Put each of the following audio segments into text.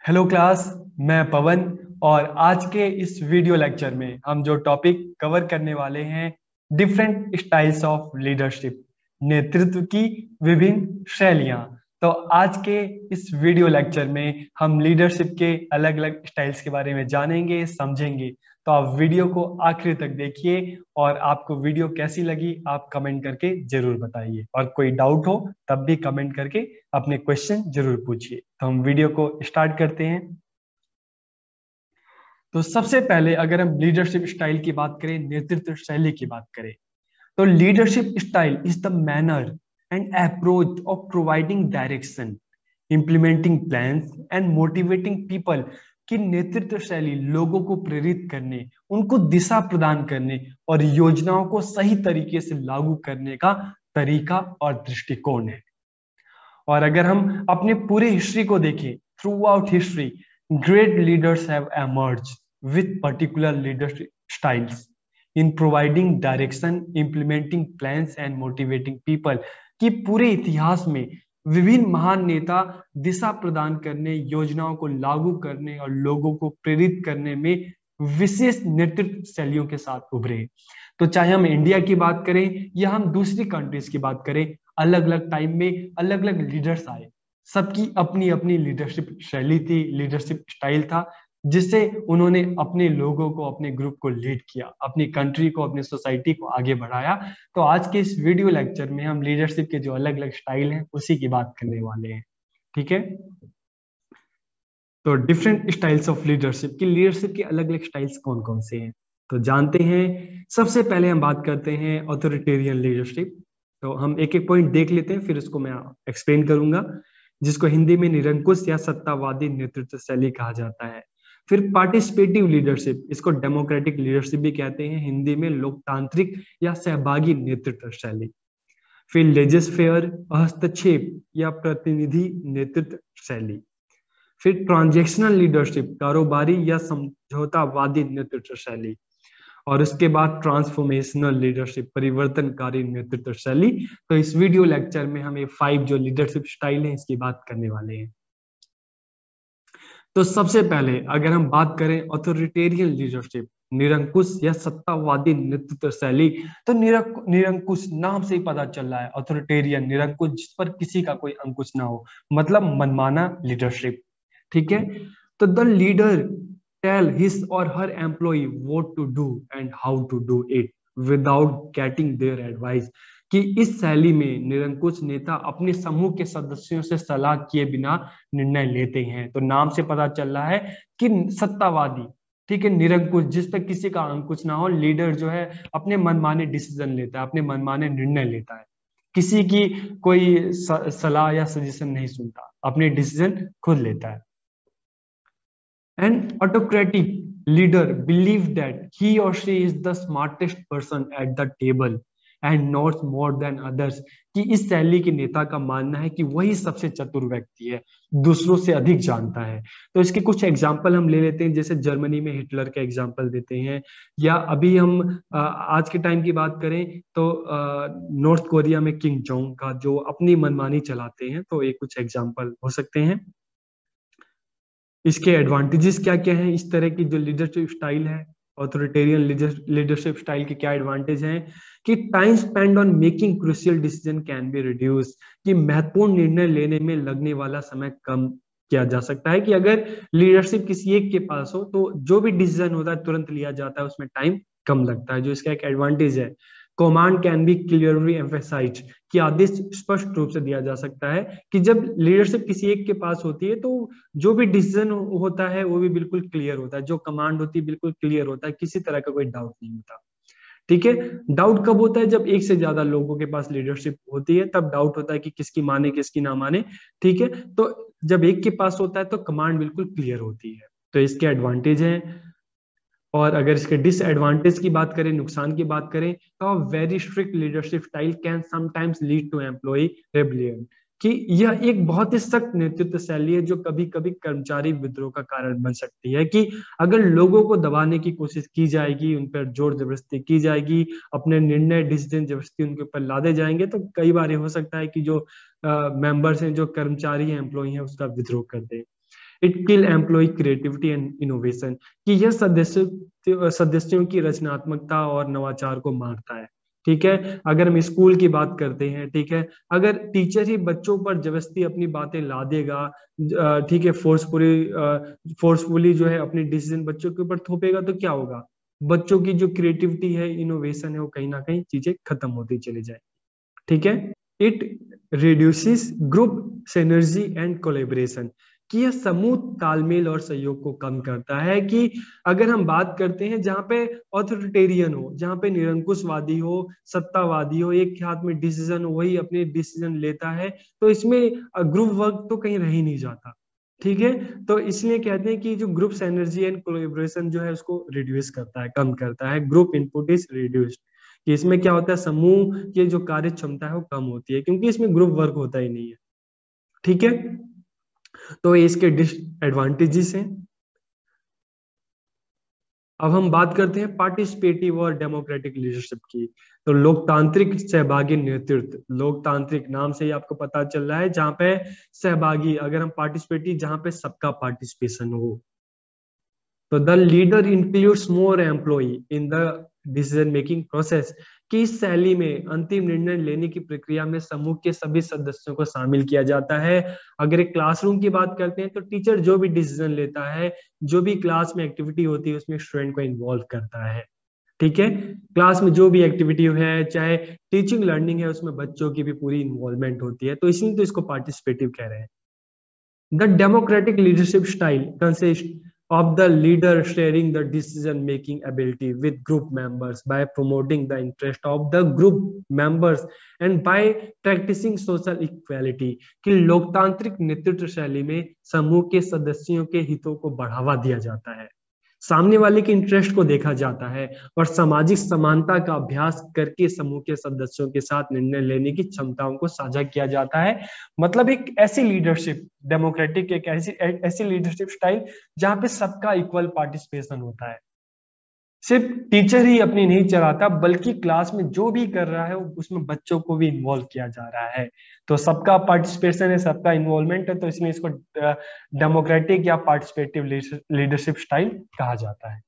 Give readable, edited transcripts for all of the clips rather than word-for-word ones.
Hello class. मैं पवन। और आज के इस वीडियो लेक्चर में हम जो टॉपिक कवर करने वाले हैं, डिफरेंट स्टाइल्स ऑफ लीडरशिप, नेतृत्व की विभिन्न शैलियां। तो आज के इस वीडियो लेक्चर में हम लीडरशिप के अलग अलग स्टाइल्स के बारे में जानेंगे, समझेंगे। तो आप वीडियो को आखिर तक देखिए और आपको वीडियो कैसी लगी आप कमेंट करके जरूर बताइए, और कोई डाउट हो तब भी कमेंट करके अपने क्वेश्चन जरूर पूछिए। तो हम वीडियो को स्टार्ट करते हैं। तो सबसे पहले अगर हम लीडरशिप स्टाइल की बात करें, नेतृत्व शैली की बात करें, तो leadership style is the manner and approach of providing direction, implementing plans and motivating people. की नेतृत्व शैली लोगों को प्रेरित करने, उनको दिशा प्रदान करने और योजनाओं को सही तरीके से लागू करने का तरीका और दृष्टिकोण है। और अगर हम अपने पूरे हिस्ट्री को देखें, through out history great leaders have emerged with particular leadership styles in providing direction, implementing plans and motivating people. कि पूरे इतिहास में विभिन्न महान नेता दिशा प्रदान करने, योजनाओं को लागू करने और लोगों को प्रेरित करने में विशेष नेतृत्व शैलियों के साथ उभरे। तो चाहे हम इंडिया की बात करें या हम दूसरी कंट्रीज की बात करें, अलग अलग टाइम में अलग अलग लीडर्स आए। सबकी अपनी अपनी लीडरशिप शैली थी, लीडरशिप स्टाइल था, जिससे उन्होंने अपने लोगों को, अपने ग्रुप को लीड किया, अपनी कंट्री को, अपनी सोसाइटी को आगे बढ़ाया। तो आज के इस वीडियो लेक्चर में हम लीडरशिप के जो अलग अलग स्टाइल हैं उसी की बात करने वाले हैं। ठीक है। तो डिफरेंट स्टाइल्स ऑफ लीडरशिप, की लीडरशिप के अलग अलग स्टाइल्स कौन कौन से हैं, तो जानते हैं। सबसे पहले हम बात करते हैं ऑथोरिटेरियन लीडरशिप। तो हम एक एक पॉइंट देख लेते हैं, फिर इसको मैं एक्सप्लेन करूंगा, जिसको हिंदी में निरंकुश या सत्तावादी नेतृत्व शैली कहा जाता है। फिर पार्टिसिपेटिव लीडरशिप, इसको डेमोक्रेटिक लीडरशिप भी कहते हैं, हिंदी में लोकतांत्रिक या सहभागी नेतृत्व शैली। फिर लेजिस्फेयर, हस्तक्षेप या प्रतिनिधि नेतृत्व शैली। फिर ट्रांजेक्शनल लीडरशिप, कारोबारी या समझौतावादी नेतृत्व शैली। और उसके बाद ट्रांसफॉर्मेशनल लीडरशिप, परिवर्तनकारी नेतृत्व शैली। तो इस वीडियो लेक्चर में हम ये 5 जो लीडरशिप स्टाइल है इसकी बात करने वाले हैं। तो सबसे पहले अगर हम बात करें ऑथोरिटेरियन लीडरशिप, निरंकुश या सत्तावादी नेतृत्व शैली, तो निरंकुश नाम से ही पता चल रहा है, ऑथोरिटेरियन निरंकुश, जिस पर किसी का कोई अंकुश ना हो, मतलब मनमाना लीडरशिप। ठीक है। तो the leader tell his or her employee what to do and how to do it without getting their advice. कि इस शैली में निरंकुश नेता अपने समूह के सदस्यों से सलाह किए बिना निर्णय लेते हैं। तो नाम से पता चल रहा है कि सत्तावादी, ठीक है, निरंकुश, जिस पर किसी का अंकुश ना हो, लीडर जो है अपने मनमाने डिसीजन लेता है, अपने मनमाने निर्णय लेता है, किसी की कोई सलाह या सजेशन नहीं सुनता, अपने डिसीजन खुद लेता है। An autocratic leader believes that he or she is the smartest person at the table and knows more than others। कि इस शैली के नेता का मानना है कि वही सबसे चतुर व्यक्ति है, दूसरों से अधिक जानता है। तो इसके कुछ एग्जाम्पल हम ले लेते हैं, जैसे जर्मनी में हिटलर का एग्जाम्पल देते हैं, या अभी हम आज के टाइम की बात करें तो नॉर्थ कोरिया में किंग जोंग का, जो अपनी मनमानी चलाते हैं। तो ये कुछ एग्जाम्पल हो सकते हैं। इसके एडवांटेजेस क्या क्या हैं, इस तरह की जो लीडरशिप स्टाइल है, ऑथोरिटेरियन लीडरशिप स्टाइल के क्या एडवांटेज हैं, कि time spend on making crucial decision can be reduce. कि महत्वपूर्ण निर्णय लेने में लगने वाला समय कम किया जा सकता है। कि अगर लीडरशिप किसी एक के पास हो तो जो भी डिसीजन होता है तुरंत लिया जाता है, उसमें टाइम कम लगता है, जो इसका एक एडवांटेज है। Command can be clearly emphasise, कि आदेश स्पष्ट रूप से दिया जा सकता है। कि जब लीडरशिप किसी एक के पास होती है तो जो भी डिसीजन होता है वो भी बिल्कुल क्लियर होता है, जो कमांड होती है बिल्कुल क्लियर होता है, किसी तरह का कोई डाउट नहीं होता। ठीक है। डाउट कब होता है, जब एक से ज्यादा लोगों के पास लीडरशिप होती है तब डाउट होता है कि किसकी माने किसकी ना माने। ठीक है। तो जब एक के पास होता है तो कमांड बिल्कुल क्लियर होती है। तो इसके एडवांटेज हैं। और अगर इसके डिसएडवांटेज की बात करें, नुकसान की बात करें, तो very strict leadership style can sometimes lead to employee rebellion. कि यह एक बहुत ही सख्त नेतृत्व शैली है जो कभी कभी कर्मचारी विद्रोह का कारण बन सकती है। कि अगर लोगों को दबाने की कोशिश की जाएगी, उन पर जोर जबरदस्ती की जाएगी, अपने निर्णय डिसीजन जबरदस्ती उनके ऊपर लादे जाएंगे, तो कई बार हो सकता है कि जो मेंबर्स हैं, जो कर्मचारी हैं, एम्प्लॉय हैं, उसका विद्रोह कर दे। It kill employee creativity and innovation, कि यह सदस्यों की रचनात्मकता और नवाचार को मारता है। ठीक है, अगर हम स्कूल की बात करते हैं, ठीक है, अगर टीचर ही बच्चों पर जबरदस्ती अपनी बातें ला देगा, ठीक है, फोर्सफुली जो है अपनी डिसीजन बच्चों के ऊपर थोपेगा, तो क्या होगा, बच्चों की जो क्रिएटिविटी है, इनोवेशन है, वो कहीं ना कहीं चीजें खत्म होती चली जाए। ठीक है, it reduces group synergy and collaboration, कि यह समूह तालमेल और सहयोग को कम करता है। कि अगर हम बात करते हैं जहां पे ऑथोरिटेरियन हो, जहां पे निरंकुशवादी हो, सत्तावादी हो, एक के हाथ में डिसीजन हो, वही अपने डिसीजन लेता है, तो इसमें ग्रुप वर्क तो कहीं रह ही नहीं जाता। ठीक है, तो इसलिए कहते हैं कि जो ग्रुप एनर्जी एंड कोलेबोरेशन जो है उसको रिड्यूस करता है, कम करता है, ग्रुप इनपुट इज रिड्यूस्ड, कि इसमें क्या होता है, समूह की जो कार्य क्षमता है वो कम होती है, क्योंकि इसमें ग्रुप वर्क होता ही नहीं है। ठीक है, तो ये इसके डिसएडवांटेजेस हैं। अब हम बात करते हैं पार्टिसिपेटिव और डेमोक्रेटिक लीडरशिप की। तो लोकतांत्रिक सहभागी नेतृत्व, लोकतांत्रिक नाम से ही आपको पता चल रहा है, जहां पे सहभागी, अगर हम पार्टिसिपेटिव, जहां पे सबका पार्टिसिपेशन हो, तो the leader includes more employ in the decision making process, कि इस शैली में अंतिम निर्णय लेने की प्रक्रिया में समूह के सभी सदस्यों को शामिल किया जाता है। अगर एक क्लासरूम की बात करते हैं, तो टीचर जो भी डिसीजन लेता है, जो भी क्लास में एक्टिविटी होती है, उसमें स्टूडेंट को इन्वॉल्व करता है। ठीक है, क्लास में जो भी एक्टिविटी है, चाहे टीचिंग लर्निंग है, उसमें बच्चों की भी पूरी इन्वॉल्वमेंट होती है, तो इसलिए तो इसको पार्टिसिपेटिव कह रहे हैं। The democratic leadership style consists of the leader sharing the decision making ability with group members by promoting the interest of the group members and by practicing social equality, कि लोकतांत्रिक नेतृत्व शैली में समूह के सदस्यों के हितों को बढ़ावा दिया जाता है, सामने वाले के इंटरेस्ट को देखा जाता है, और सामाजिक समानता का अभ्यास करके समूह के सदस्यों के साथ निर्णय लेने की क्षमताओं को साझा किया जाता है। मतलब एक ऐसी लीडरशिप, डेमोक्रेटिक एक ऐसी ऐसी लीडरशिप स्टाइल जहां पे सबका इक्वल पार्टिसिपेशन होता है, सिर्फ टीचर ही अपनी नहीं चलाता, बल्कि क्लास में जो भी कर रहा है उसमें बच्चों को भी इन्वॉल्व किया जा रहा है। तो सबका पार्टिसिपेशन है, सबका इन्वॉल्वमेंट है, तो इसलिए इसको डेमोक्रेटिक या पार्टिसिपेटिव लीडरशिप स्टाइल कहा जाता है।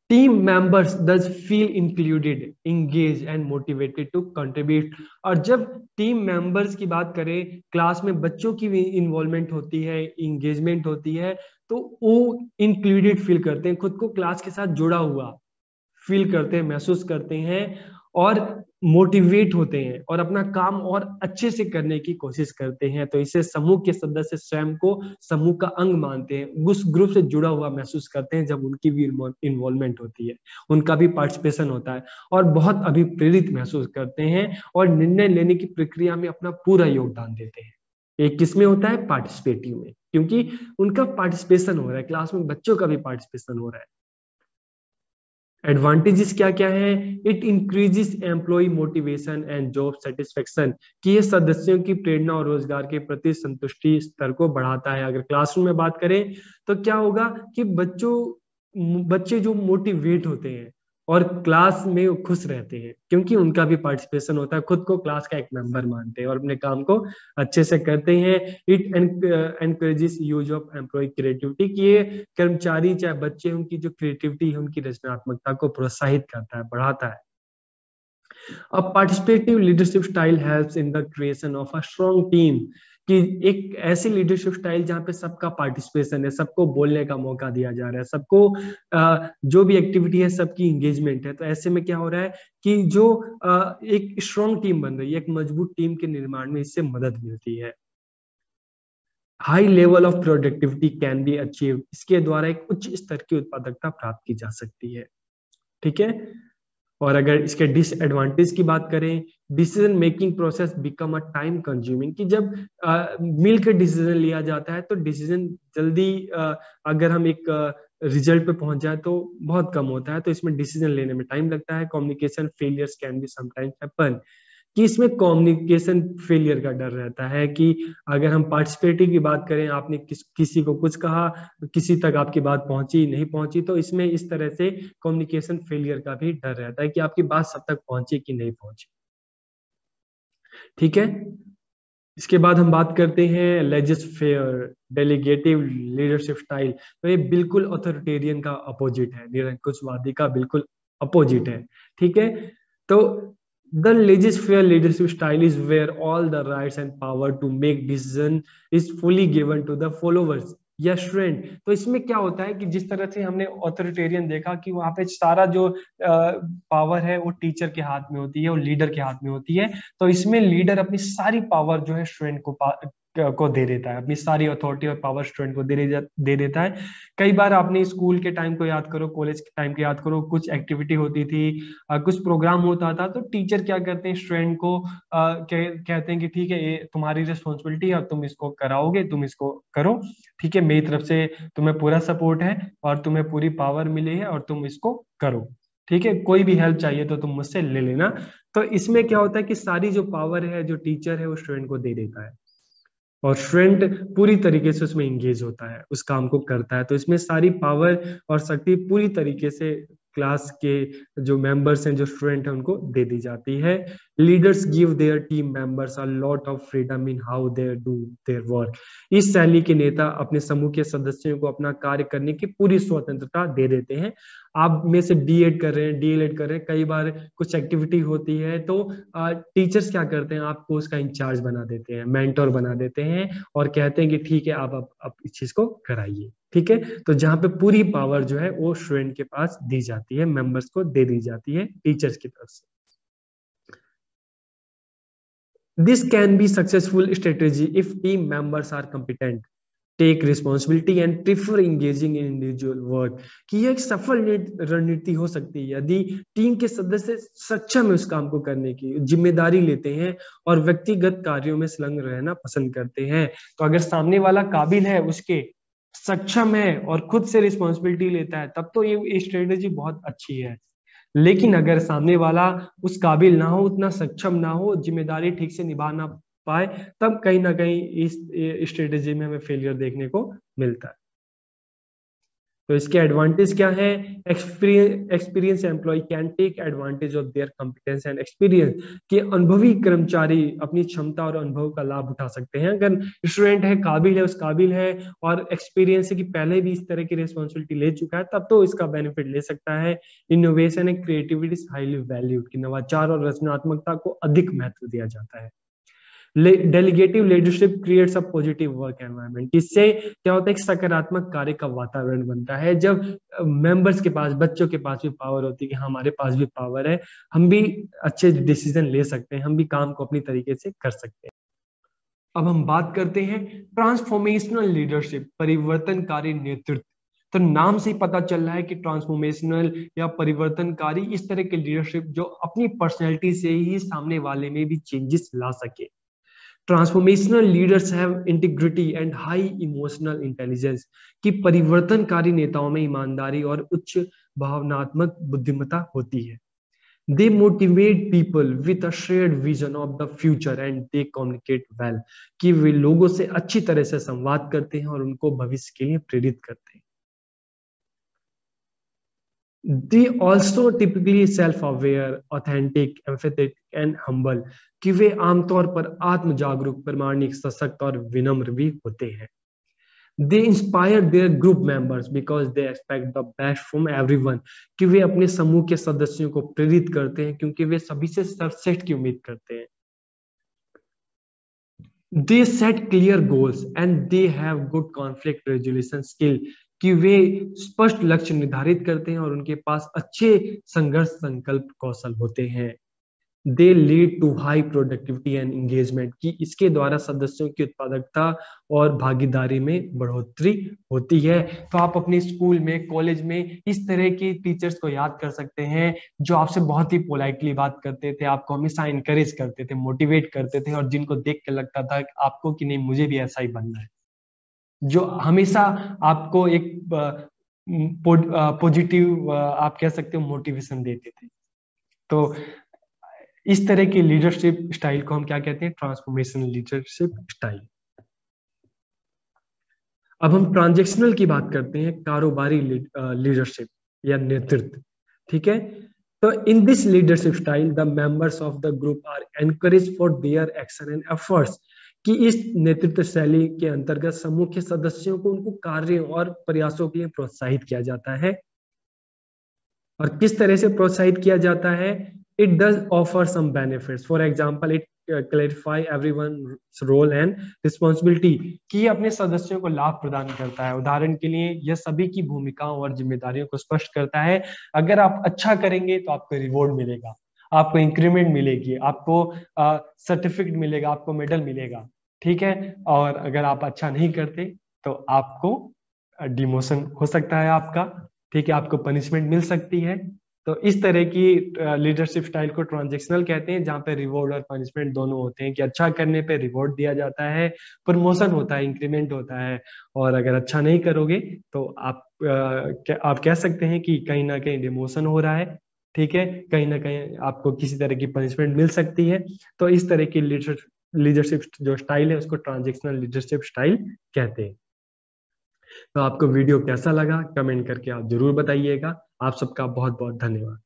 Team members does feel included, engaged and motivated to contribute, और जब टीम मेंबर्स की बात करें, क्लास में बच्चों की भी इन्वॉल्वमेंट होती है, इंगेजमेंट होती है, तो वो इंक्लूडेड फील करते हैं, खुद को क्लास के साथ जुड़ा हुआ फील करते हैं, महसूस करते हैं, और मोटिवेट होते हैं, और अपना काम और अच्छे से करने की कोशिश करते हैं। तो इससे समूह के सदस्य स्वयं को समूह का अंग मानते हैं, उस ग्रुप से जुड़ा हुआ महसूस करते हैं, जब उनकी भी इन्वॉल्वमेंट होती है, उनका भी पार्टिसिपेशन होता है, और बहुत अभिप्रेरित महसूस करते हैं, और निर्णय लेने की प्रक्रिया में अपना पूरा योगदान देते हैं। एक किसमें होता है, पार्टिसिपेटिव में, क्योंकि उनका पार्टिसिपेशन हो रहा है, क्लास में बच्चों का भी पार्टिसिपेशन हो रहा है। एडवांटेजेस क्या क्या है, it increases employ motivation and job satisfaction, कि ये सदस्यों की प्रेरणा और रोजगार के प्रति संतुष्टि स्तर को बढ़ाता है। अगर क्लासरूम में बात करें, तो क्या होगा कि बच्चे जो मोटिवेट होते हैं और क्लास में खुश रहते हैं, क्योंकि उनका भी पार्टिसिपेशन होता है, खुद को क्लास का एक मेंबर मानते हैं और अपने काम को अच्छे से करते हैं। It encourages use of employ creativity, कि ये कर्मचारी चाहे बच्चे, उनकी जो क्रिएटिविटी है, उनकी रचनात्मकता को प्रोत्साहित करता है, बढ़ाता है। A participative leadership style helps in the creation of a strong team, कि एक ऐसी लीडरशिप स्टाइल जहां पे सबका पार्टिसिपेशन है, सबको बोलने का मौका दिया जा रहा है, सबको जो भी एक्टिविटी है सबकी इंगेजमेंट है, तो ऐसे में क्या हो रहा है कि जो एक स्ट्रॉन्ग टीम बन रही है, एक मजबूत टीम के निर्माण में इससे मदद मिलती है। High level of productivity can be achieve, इसके द्वारा एक उच्च स्तर की उत्पादकता प्राप्त की जा सकती है। ठीक है, और अगर इसके डिसएडवांटेज की बात करें, decision making process become a time consuming, कि जब मिल के डिसीजन लिया जाता है, तो डिसीजन जल्दी अगर हम एक रिजल्ट पे पहुंच जाए तो बहुत कम होता है, तो इसमें डिसीजन लेने में टाइम लगता है। Communication failures can be sometimes happen, कि इसमें कम्युनिकेशन फेलियर का डर रहता है, कि अगर हम पार्टिसिपेटिव की बात करें, आपने किसी को कुछ कहा, किसी तक आपकी बात पहुंची नहीं पहुंची, तो इसमें इस तरह से कम्युनिकेशन फेलियर का भी डर रहता है कि आपकी बात सब तक पहुंची कि नहीं पहुंची। ठीक है, इसके बाद हम बात करते हैं लेजिस्फेयर डेलीगेटिव लीडरशिप स्टाइल। तो ये बिल्कुल ऑथोरिटेरियन का अपोजिट है, निरंकुशवादी का बिल्कुल अपोजिट है। ठीक है, तो the laissez faire leadership style is where all the rights and power to make decision is fully given to the followers या स्टूडेंट। तो इसमें क्या होता है कि जिस तरह से हमने ऑथोरिटेरियन देखा कि वहां पे सारा जो पावर है वो टीचर के हाथ में होती है और लीडर के हाथ में होती है, तो इसमें लीडर अपनी सारी पावर जो है स्टूडेंट को दे देता है, अपनी सारी अथॉरिटी और पावर स्टूडेंट को दे देता है। कई बार आपने स्कूल के टाइम को याद करो, कॉलेज के टाइम को याद करो, कुछ एक्टिविटी होती थी, कुछ प्रोग्राम होता था, तो टीचर क्या करते हैं स्टूडेंट को कहते हैं कि ठीक है ये तुम्हारी रिस्पॉन्सिबिलिटी है, तुम इसको कराओगे, तुम इसको करो। ठीक है, मेरी तरफ से तुम्हें पूरा सपोर्ट है और तुम्हें पूरी पावर मिली है और तुम इसको करो। ठीक है, कोई भी हेल्प चाहिए तो तुम मुझसे ले लेना। तो इसमें क्या होता है कि सारी जो पावर है जो टीचर है वो स्टूडेंट को दे देता है और स्टूडेंट पूरी तरीके से उसमें इंगेज होता है, उस काम को करता है। तो इसमें सारी पावर और शक्ति पूरी तरीके से क्लास के जो मेंबर्स हैं, जो स्टूडेंट हैं, उनको दे दी जाती है। Leaders give their team members a lot of freedom in how they do their work. इस शैली के नेता अपने समूह के सदस्यों को अपना कार्य करने की पूरी स्वतंत्रता दे देते हैं। आप में से बीएड कर रहे हैं, डीएलएड कर रहे हैं, कई बार कुछ एक्टिविटी होती है तो टीचर्स क्या करते हैं, आपको उसका इंचार्ज बना देते हैं, मेंटोर बना देते हैं और कहते हैं कि ठीक है आप इस चीज को कराइए। ठीक है, तो जहां पे पूरी पावर जो है वो स्टूडेंट के पास दी जाती है, मेंबर्स को दे दी जाती है टीचर्स की तरफ से। This can be successful strategy if team members are competent, take responsibility and prefer engaging in individual work. कि यह एक सफल रणनीति हो सकती है यदि टीम के सदस्य सक्षम है उस काम को करने की, जिम्मेदारी लेते हैं और व्यक्तिगत कार्यों में संलग्न रहना पसंद करते हैं। तो अगर सामने वाला काबिल है, उसके सक्षम है और खुद से रिस्पॉन्सिबिलिटी लेता है, तब तो ये स्ट्रेटेजी बहुत अच्छी है। लेकिन अगर सामने वाला उस काबिल ना हो, उतना सक्षम ना हो, जिम्मेदारी ठीक से निभा ना पाए, तब कहीं ना कहीं इस स्ट्रेटेजी में हमें फेलियर देखने को मिलता है। तो इसके एडवांटेज क्या है? Experience employ can take advantage of their competence and experience. कि अनुभवी कर्मचारी अपनी क्षमता और अनुभव का लाभ उठा सकते हैं। अगर स्टूडेंट है, काबिल है, उस काबिल है और एक्सपीरियंस है कि पहले भी इस तरह की रिस्पॉन्सिबिलिटी ले चुका है, तब तो इसका बेनिफिट ले सकता है। Innovation and creativity is highly valued. कि नवाचार और रचनात्मकता को अधिक महत्व दिया जाता है। Delegative leadership creates a positive work environment. इससे क्या होता है, एक सकारात्मक कार्य का वातावरण बनता है। जब मेंबर्स के पास, बच्चों के पास भी पावर होती है कि हमारे पास भी पावर है, हम भी अच्छे डिसीजन ले सकते हैं, हम भी काम को अपनी तरीके से कर सकते हैं। अब हम बात करते हैं ट्रांसफॉर्मेशनल लीडरशिप, परिवर्तनकारी नेतृत्व। तो नाम से ही पता चल रहा है कि ट्रांसफॉर्मेशनल या परिवर्तनकारी इस तरह के लीडरशिप जो अपनी पर्सनैलिटी से ही सामने वाले में भी चेंजेस ला सके। Transformational leaders have integrity and high emotional intelligence. की परिवर्तनकारी नेताओं में ईमानदारी और उच्च भावनात्मक बुद्धिमत्ता होती है। They motivate people with a shared vision of the future and they communicate well. कि वे लोगों से अच्छी तरह से संवाद करते हैं और उनको भविष्य के लिए प्रेरित करते हैं। They also typically self-aware, authentic, empathetic and humble। कि वे आमतौर पर आत्म जागरूक, प्रामाणिक, सशक्त और विनम्र भी होते हैं। They inspire their group members because they expect the best from everyone। कि वे अपने समूह के सदस्यों को प्रेरित करते हैं क्योंकि वे सभी से सर्वश्रेष्ठ की उम्मीद करते हैं। They set clear goals and they have good conflict resolution skill। कि वे स्पष्ट लक्ष्य निर्धारित करते हैं और उनके पास अच्छे संघर्ष संकल्प कौशल होते हैं। They lead to high productivity and engagement. की इसके द्वारा सदस्यों की उत्पादकता और भागीदारी में बढ़ोतरी होती है। तो आप अपने स्कूल में, कॉलेज में इस तरह के टीचर्स को याद कर सकते हैं जो आपसे बहुत ही पोलाइटली बात करते थे, आपको हमेशा इंकरेज करते थे, मोटिवेट करते थे और जिनको देख के लगता था आपको कि नहीं मुझे भी ऐसा ही बनना है। जो हमेशा आपको एक पॉजिटिव आप कह सकते हो मोटिवेशन देते थे। तो इस तरह की लीडरशिप स्टाइल को हम क्या कहते हैं? Transformational leadership style. अब हम ट्रांजेक्शनल की बात करते हैं, कारोबारी लीडरशिप या नेतृत्व। ठीक है, तो in this leadership style the members of the group are encourage for their action and efforts. कि इस नेतृत्व शैली के अंतर्गत समूह के सदस्यों को उनको कार्यों और प्रयासों के लिए प्रोत्साहित किया जाता है। और किस तरह से प्रोत्साहित किया जाता है? It does offer some benefits, for example it clarify everyone role and responsibility, कि अपने सदस्यों को लाभ प्रदान करता है। उदाहरण के लिए यह सभी की भूमिकाओं और जिम्मेदारियों को स्पष्ट करता है। अगर आप अच्छा करेंगे तो आपको रिवॉर्ड मिलेगा, आपको इंक्रीमेंट मिलेगी, आपको सर्टिफिकेट मिलेगा, आपको मेडल मिलेगा, ठीक है। और अगर आप अच्छा नहीं करते तो आपको डिमोशन हो सकता है आपका, ठीक है, आपको पनिशमेंट मिल सकती है। तो इस तरह की लीडरशिप स्टाइल को ट्रांजेक्शनल कहते हैं, जहाँ पे रिवॉर्ड और पनिशमेंट दोनों होते हैं, कि अच्छा करने पे रिवॉर्ड दिया जाता है, प्रमोशन होता है, इंक्रीमेंट होता है। और अगर अच्छा नहीं करोगे तो आप कह सकते हैं कि कहीं ना कहीं डिमोशन हो रहा है, ठीक है, कहीं ना कहीं आपको किसी तरह की पनिशमेंट मिल सकती है। तो इस तरह की लीडरशिप जो स्टाइल है उसको ट्रांजेक्शनल लीडरशिप स्टाइल कहते हैं। तो आपको वीडियो कैसा लगा कमेंट करके आप जरूर बताइएगा। आप सबका बहुत बहुत धन्यवाद।